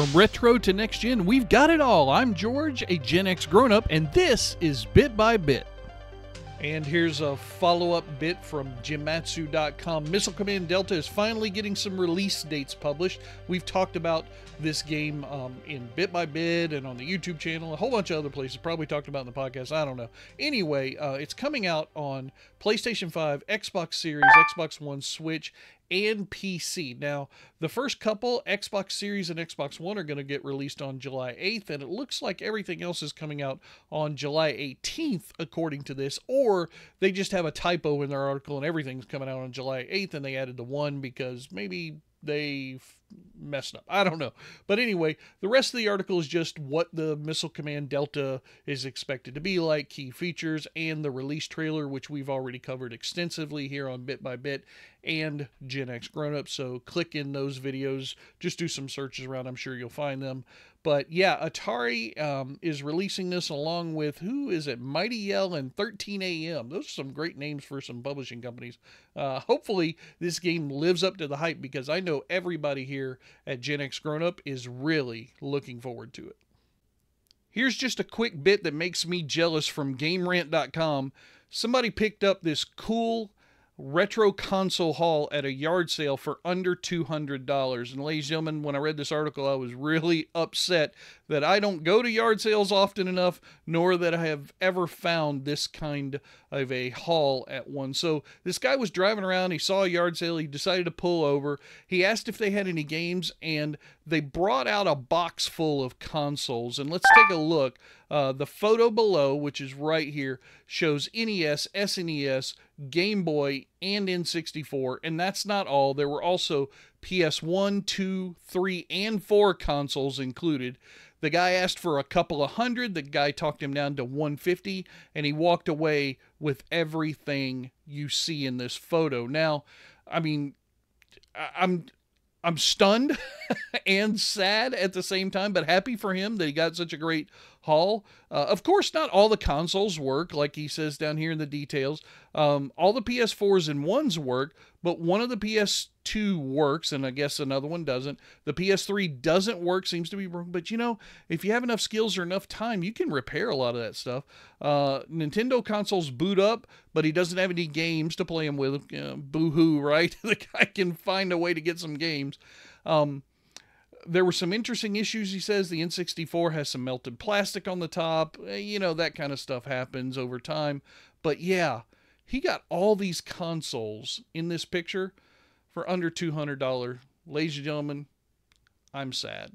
From retro to next gen, we've got it all. I'm George, a Gen X grown-up, and this is Bit by Bit. And here's a follow-up bit from Jimatsu.com. Missile Command Delta is finally getting some release dates published. We've talked about this game in Bit by Bit and on the YouTube channel, a whole bunch of other places, probably talked about in the podcast, I don't know. Anyway, it's coming out on PlayStation 5, Xbox Series, Xbox One, Switch, and PC. Now, the first couple, Xbox Series and Xbox One, are going to get released on July 8th, and it looks like everything else is coming out on July 18th, according to this, or they just have a typo in their article and everything's coming out on July 8th, and they added the 1 because maybe they messed up. I don't know. But anyway, the rest of the article is just what the Missile Command Delta is expected to be like, key features, and the release trailer, which we've already covered extensively here on Bit by Bit and Gen X Grown Up. So click in those videos. Just do some searches around. I'm sure you'll find them. But yeah, Atari is releasing this along with, who is it? Mighty Yell and 13AM. Those are some great names for some publishing companies. Hopefully this game lives up to the hype, because I know everybody here at Gen X Grown Up is really looking forward to it. Here's just a quick bit that makes me jealous from GameRant.com. Somebody picked up this cool retro console haul at a yard sale for under $200. And ladies and gentlemen, when I read this article, I was really upset that I don't go to yard sales often enough, nor that I have ever found this kind of a haul at one. So this guy was driving around, he saw a yard sale, he decided to pull over. He asked if they had any games, and they brought out a box full of consoles. And let's take a look. The photo below, which is right here, shows NES, SNES, Game Boy, and N64. And that's not all. There were also PS1, 2, 3, and 4 consoles included. The guy asked for a couple of hundred. The guy talked him down to 150, and he walked away with everything you see in this photo. Now, I mean, I'm stunned and sad at the same time, but happy for him that he got such a great haul. Of course, not all the consoles work, like he says down here in the details. All the PS4s and 1s work, but one of the PS2 works, and I guess another one doesn't. The PS3 doesn't work, seems to be broken, but you know, if you have enough skills or enough time, you can repair a lot of that stuff. Nintendo consoles boot up, but he doesn't have any games to play them with. Boo-hoo, right? The guy can find a way to get some games. There were some interesting issues, he says. The N64 has some melted plastic on the top. You know, that kind of stuff happens over time. But yeah, he got all these consoles in this picture for under $200. Ladies and gentlemen, I'm sad.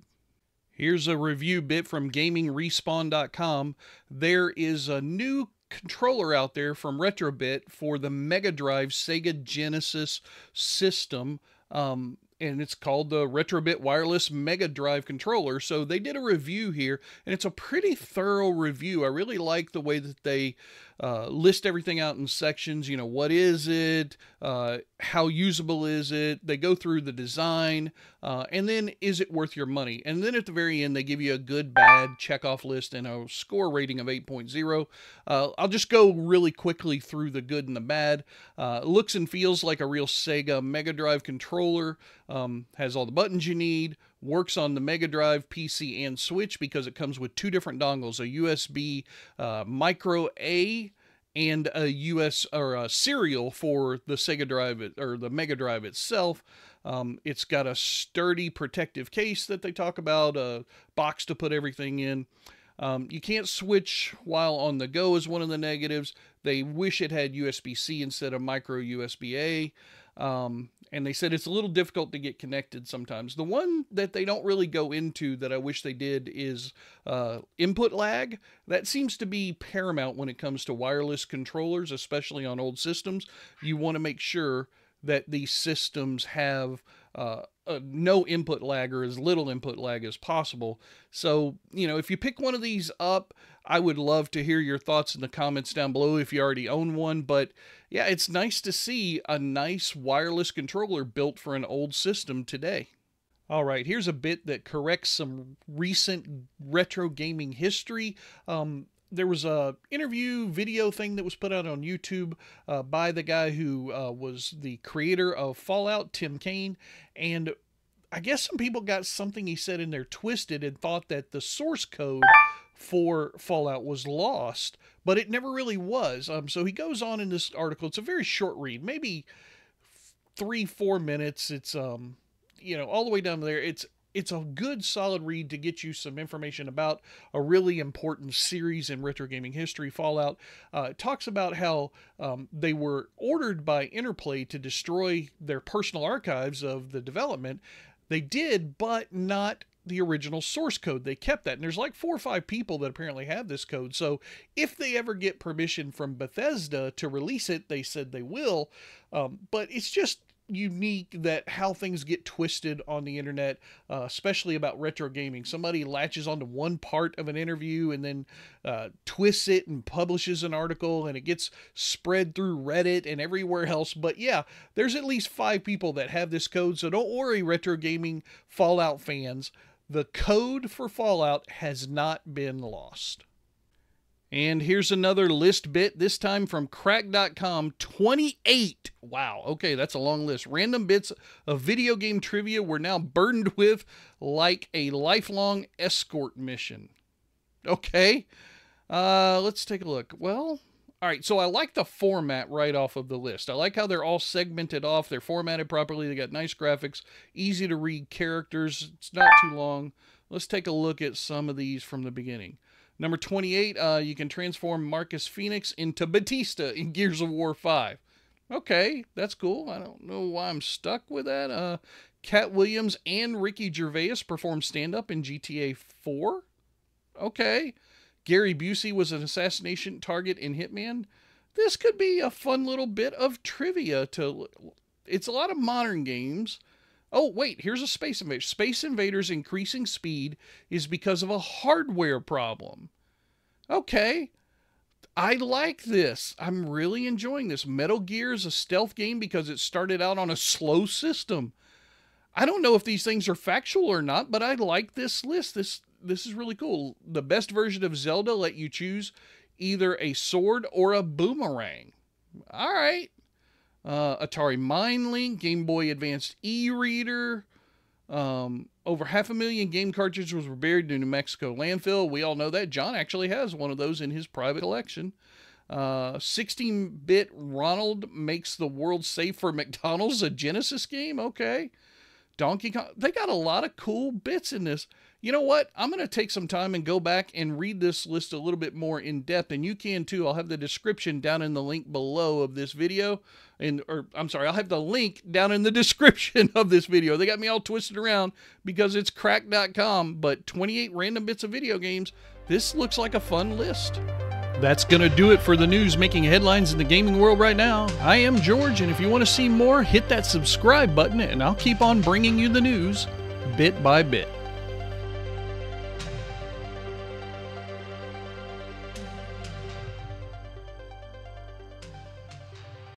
Here's a review bit from GamingRespawn.com. There is a new controller out there from Retrobit for the Mega Drive Sega Genesis system. And it's called the Retrobit Wireless Mega Drive Controller. So they did a review here, and it's a pretty thorough review. I really like the way that they list everything out in sections. You know, what is it? How usable is it? They go through the design, and then is it worth your money? And then at the very end, they give you a good, bad checkoff list and a score rating of 8.0. I'll just go really quickly through the good and the bad. Looks and feels like a real Sega Mega Drive controller. Has all the buttons you need. Works on the Mega Drive, PC, and Switch because it comes with two different dongles, a USB Micro A and a US or a serial for the Sega Drive or the Mega Drive itself. It's got a sturdy protective case that they talk about, a box to put everything in. You can't switch while on the go is one of the negatives. They wish it had USB-C instead of micro USB-A. And they said it's a little difficult to get connected sometimes. The one that they don't really go into that I wish they did is input lag. That seems to be paramount when it comes to wireless controllers, especially on old systems. You want to make sure that these systems have no input lag or as little input lag as possible. So, you know, if you pick one of these up, I would love to hear your thoughts in the comments down below if you already own one. But yeah, it's nice to see a nice wireless controller built for an old system today. All right, here's a bit that corrects some recent retro gaming history. There was a interview video thing that was put out on YouTube by the guy who was the creator of Fallout, Tim Kaine, and I guess some people got something he said in there twisted and thought that the source code for Fallout was lost, but it never really was. So he goes on in this article. It's a very short read, maybe 3-4 minutes. It's all the way down there. It's a good solid read to get you some information about a really important series in retro gaming history, Fallout. It talks about how they were ordered by Interplay to destroy their personal archives of the development. They did, but not the original source code. They kept that. And there's like 4 or 5 people that apparently have this code. So if they ever get permission from Bethesda to release it, they said they will. But it's just unique that how things get twisted on the internet, especially about retro gaming. Somebody latches onto one part of an interview and then twists it and publishes an article, and it gets spread through Reddit and everywhere else. But yeah, there's at least 5 people that have this code, so don't worry, retro gaming Fallout fans. The code for Fallout has not been lost. And here's another list bit, this time from crack.com. 28. Wow. Okay, that's a long list. Random bits of video game trivia we're now burdened with like a lifelong escort mission. Okay. Let's take a look. Well, all right. So I like the format right off of the list. I like how they're all segmented off. They're formatted properly. They got nice graphics, easy to read characters. It's not too long. Let's take a look at some of these from the beginning. Number 28, you can transform Marcus Phoenix into Bethesda in Gears of War 5. Okay, that's cool. I don't know why I'm stuck with that. Cat Williams and Ricky Gervais performed stand-up in GTA 4. Okay. Gary Busey was an assassination target in Hitman. This could be a fun little bit of trivia. It's a lot of modern games. Oh, wait, here's a Space Invaders. Space Invaders' increasing speed is because of a hardware problem. Okay, I like this. I'm really enjoying this. Metal Gear is a stealth game because it started out on a slow system. I don't know if these things are factual or not, but I like this list. This is really cool. The best version of Zelda let you choose either a sword or a boomerang. All right. Atari MindLink, Game Boy Advanced e-reader. Over 500,000 game cartridges were buried in a New Mexico landfill. We all know that. John actually has one of those in his private collection. 16-bit Ronald makes the world safe for McDonald's, a Genesis game. Okay. Donkey Kong. They got a lot of cool bits in this. You know what? I'm going to take some time and go back and read this list a little bit more in depth, and you can too. I'll have the description down in the link below of this video. I'll have the link down in the description of this video. They got me all twisted around because it's crack.com, but 28 random bits of video games. This looks like a fun list. That's going to do it for the news making headlines in the gaming world right now. I am George, and if you want to see more, hit that subscribe button, and I'll keep on bringing you the news bit by bit.